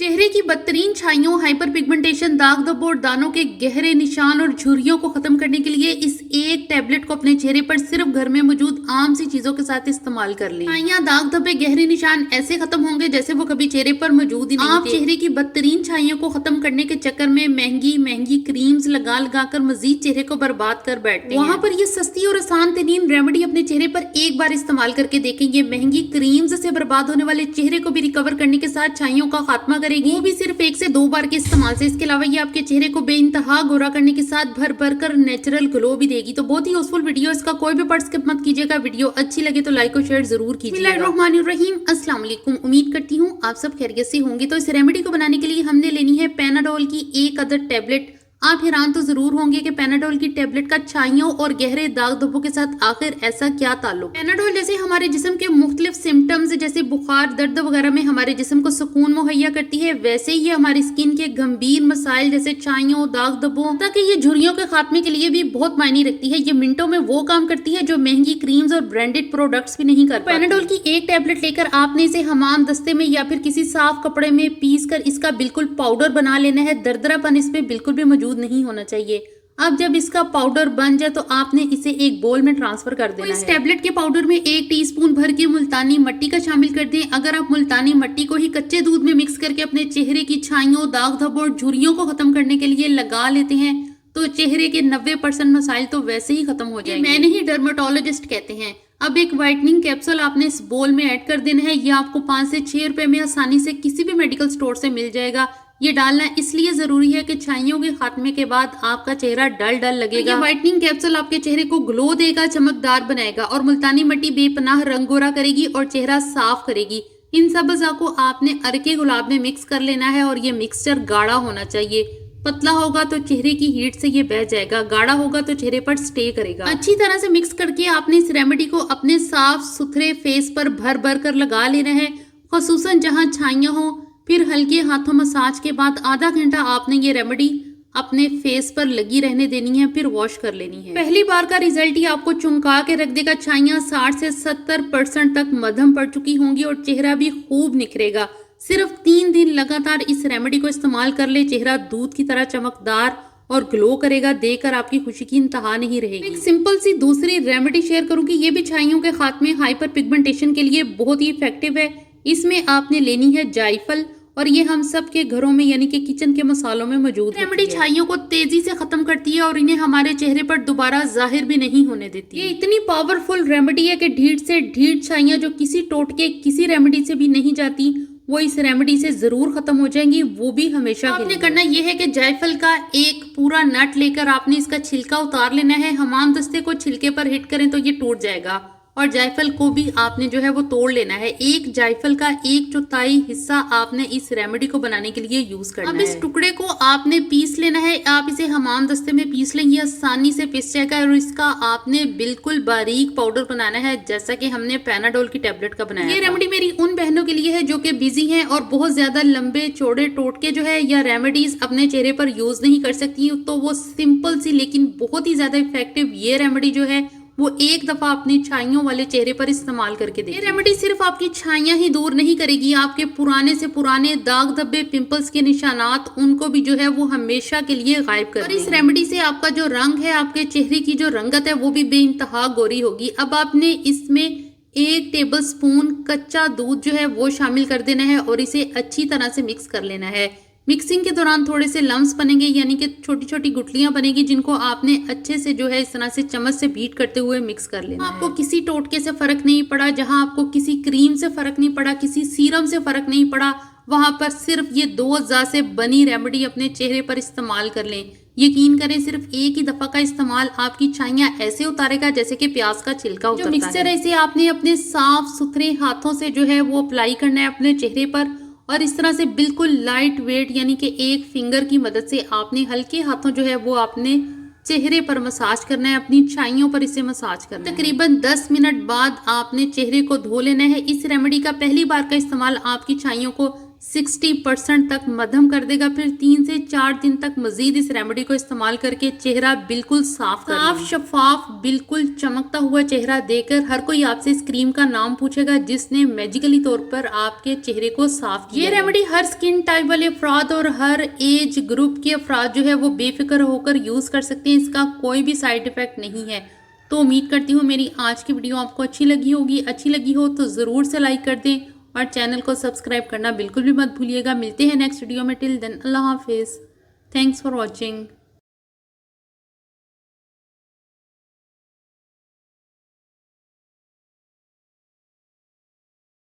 चेहरे की बदतरीन छाइयों, hyper pigmentation, दाग धब्बों, दानों के गहरे निशान और झुर्रियों को खत्म करने के लिए इस एक टैबलेट को अपने चेहरे पर सिर्फ घर में मौजूद आम सी चीजों के साथ इस्तेमाल कर लें। छाइयां, दाग धब्बे, गहरे निशान ऐसे खत्म होंगे जैसे वो कभी चेहरे पर मौजूद ही नहीं थे। आप चेहरे की बदतरीन छाइयों को खत्म करने के चक्कर में महंगी महंगी क्रीम्स लगा कर मजीद चेहरे को बर्बाद कर बैठते हैं। वहाँ पर ये सस्ती और आसान तरीन रेमेडी अपने चेहरे पर एक बार इस्तेमाल करके देखेंगे। महंगी क्रीम्स से बर्बाद होने वाले चेहरे को भी रिकवर करने के साथ छाइयों का खात्मा करेगी, वो भी सिर्फ 1 से 2 बार के इस्तेमाल से। इसके अलावा ये आपके चेहरे को बेइंतहा गोरा करने के साथ भर भर कर नेचुरल ग्लो भी देगी। तो बहुत ही यूजफुल वीडियो, इसका कोई भी पार्ट स्किप मत कीजिएगा। वीडियो अच्छी लगे तो लाइक और शेयर जरूर कीजिएगा। बिस्मिल्लाहिर्रहमानिर्रहीम, अस्सलाम वालेकुम। उम्मीद करती हूँ आप सब खैरियत से होंगे। तो इस रेमेडी को बनाने के लिए हमने लेनी है पैनाडोल की 1 अदद टैबलेट। आप हैरान तो जरूर होंगे कि पैनाडोल की टैबलेट का छाइयों और गहरे दाग धब्बों के साथ आखिर ऐसा क्या ताल्लुक। पैनाडोल जैसे हमारे जिस्म के मुख्तलिफ सिम्टम्स जैसे बुखार, दर्द वगैरह में हमारे जिस्म को सुकून मुहैया करती है, वैसे ही हमारी स्किन के गंभीर मसाइल जैसे छाइयों, दाग धब्बों ताकि ये झुर्रियों के खात्मे के लिए भी बहुत मायने रखती है। ये मिनटों में वो काम करती है जो महंगी क्रीम्स और ब्रांडेड प्रोडक्ट्स भी नहीं कर पाती। पैनाडोल की 1 टैबलेट लेकर आपने इसे हमाम दस्ते में या फिर किसी साफ कपड़े में पीस कर इसका बिल्कुल पाउडर बना लेना है। दरदरापन इसमें बिल्कुल भी मौजूद नहीं होना चाहिए। अब जब इसका पाउडर बन जाए तो आपने इसे एक बोल में ट्रांसफर कर देना है। इस टैबलेट के पाउडर में 1 टीस्पून भर के मुल्तानी मट्टी का शामिल कर दें। अगर आप मुल्तानी मट्टी को ही कच्चे दूध में मिक्स करके अपने चेहरे की छाइयों, दाग धब्बों और झुर्रियों को खत्म करने के लिए लगा लेते हैं तो चेहरे के 90% मसाइल तो वैसे ही खत्म हो जाएंगे। मैंने ही डर्मेटोलॉजिस्ट कहते हैं। अब एक व्हाइटनिंग कैप्सूल आपने इस बोल में ऐड कर देना है। ये आपको 5 से 6 रुपए में आसानी से किसी भी मेडिकल स्टोर से मिल जाएगा। ये डालना इसलिए जरूरी है कि छाइयों के खात्मे के बाद आपका चेहरा डल डल लगेगा। ये व्हाइटनिंग कैप्सूल आपके चेहरे को ग्लो देगा, चमकदार बनाएगा और मुल्तानी मट्टी बेपनाह रंग गोरा करेगी और चेहरा साफ करेगी। इन सब अज़ा को आपने अरके गुलाब में मिक्स कर लेना है और ये मिक्सचर गाढ़ा होना चाहिए। पतला होगा तो चेहरे की हीट से ये बह जाएगा, गाढ़ा होगा तो चेहरे पर स्टे करेगा। अच्छी तरह से मिक्स करके आपने इस रेमेडी को अपने साफ सुथरे फेस पर भर भर कर लगा लेना है, खुसूसन जहां छाइयां हो। फिर हल्के हाथों मसाज के बाद आधा घंटा आपने ये रेमेडी अपने फेस पर लगी रहने देनी है, फिर वॉश कर लेनी है। पहली बार का रिजल्ट ही आपको चुमका के रख देगा। छाइयां 60 से 70% तक मध्यम पड़ चुकी होंगी और चेहरा भी खूब निखरेगा। सिर्फ 3 दिन लगातार इस रेमेडी को इस्तेमाल कर ले, चेहरा दूध की तरह चमकदार और ग्लो करेगा। देखकर आपकी खुशी की इंतहा नहीं रहेगी। एक सिंपल सी दूसरी रेमेडी शेयर करूंगी, ये भी छाइयों के खात्मे, हाइपर पिगमेंटेशन के लिए बहुत ही इफेक्टिव है। इसमें आपने लेनी है जायफल और ये हम सब के घरों में यानी कि किचन के मसालों में मौजूद है। रेमेडी छाइयों को तेजी से खत्म करती है और इन्हें हमारे चेहरे पर दोबारा जाहिर भी नहीं होने देती। ये इतनी पावरफुल रेमेडी है कि ढीठ से ढीठ छाइयां जो किसी टोटके किसी रेमेडी से भी नहीं जाती, वो इस रेमेडी से जरूर खत्म हो जाएंगी, वो भी हमेशा। आपने करना ये है कि जायफल का एक पूरा नट लेकर आपने इसका छिलका उतार लेना है। हमाम दस्ते को छिलके पर हिट करें तो ये टूट जाएगा और जायफल को भी आपने जो है वो तोड़ लेना है। एक जायफल का 1/4 हिस्सा आपने इस रेमेडी को बनाने के लिए यूज करना है। अब इस टुकड़े को आपने पीस लेना है। आप इसे हमाम दस्ते में पीस लेंगे, आसानी से पिस जाएगा और इसका आपने बिल्कुल बारीक पाउडर बनाना है जैसा कि हमने पैनाडोल की टैबलेट का बनाया। ये रेमेडी मेरी उन बहनों के लिए है जो कि बिजी हैं और बहुत ज्यादा लंबे चौड़े टोटके जो है या रेमेडीज अपने चेहरे पर यूज नहीं कर सकती, तो वो सिंपल सी लेकिन बहुत ही ज्यादा इफेक्टिव ये रेमेडी जो है वो एक दफा अपनी छाइयों वाले चेहरे पर इस्तेमाल करके देखिए। ये रेमेडी सिर्फ आपकी छाइयां ही दूर नहीं करेगी, आपके पुराने से पुराने दाग धब्बे, पिंपल्स के निशानात, उनको भी जो है वो हमेशा के लिए गायब कर देगी। और इस रेमेडी से आपका जो रंग है, आपके चेहरे की जो रंगत है वो भी बेइंतहा गोरी होगी। अब आपने इसमें 1 टेबल स्पून कच्चा दूध जो है वो शामिल कर देना है और इसे अच्छी तरह से मिक्स कर लेना है। मिक्सिंग के दौरान थोड़े से लम्स बनेंगे यानी कि छोटी छोटी गुठलियां बनेगी, जिनको आपने अच्छे से जो है इस तरह से चम्मच से बीट करते हुए मिक्स कर लेना है। आपको किसी टोटके से फर्क नहीं पड़ा, जहां आपको किसी क्रीम से फर्क नहीं पड़ा, किसी सीरम से फर्क नहीं पड़ा, वहां पर सिर्फ ये 2 अज़ा से बनी रेमेडी अपने चेहरे पर इस्तेमाल कर लें। यकीन करें, सिर्फ एक ही दफा का इस्तेमाल आपकी छाइयां ऐसे उतारेगा जैसे कि प्याज का छिलका उतरता है। जो मिक्सचर है इसे आपने अपने साफ सुथरे हाथों से जो है वो अप्लाई करना है अपने चेहरे पर और इस तरह से बिल्कुल लाइट वेट यानी कि एक फिंगर की मदद से आपने हल्के हाथों जो है वो आपने चेहरे पर मसाज करना है, अपनी छाइयों पर इसे मसाज करना है। तकरीबन 10 मिनट बाद आपने चेहरे को धो लेना है। इस रेमेडी का पहली बार का इस्तेमाल आपकी छाइयों को 60% तक मध्यम कर देगा। फिर 3 से 4 दिन तक मजीद इस रेमेडी को इस्तेमाल करके चेहरा बिल्कुल साफ शफाफ बिल्कुल चमकता हुआ चेहरा देकर हर कोई आपसे इस क्रीम का नाम पूछेगा जिसने मैजिकली तौर पर आपके चेहरे को साफ किया। ये रेमेडी हर स्किन टाइप वाले अफराद और हर एज ग्रुप के अफराद जो है वो बेफिक्र होकर यूज कर सकते हैं। इसका कोई भी साइड इफेक्ट नहीं है। तो उम्मीद करती हूँ मेरी आज की वीडियो आपको अच्छी लगी होगी। अच्छी लगी हो तो ज़रूर से लाइक कर दें और चैनल को सब्सक्राइब करना बिल्कुल भी मत भूलिएगा। मिलते हैं नेक्स्ट वीडियो में। टिल देन अल्लाह हाफिज़। Thanks for watching.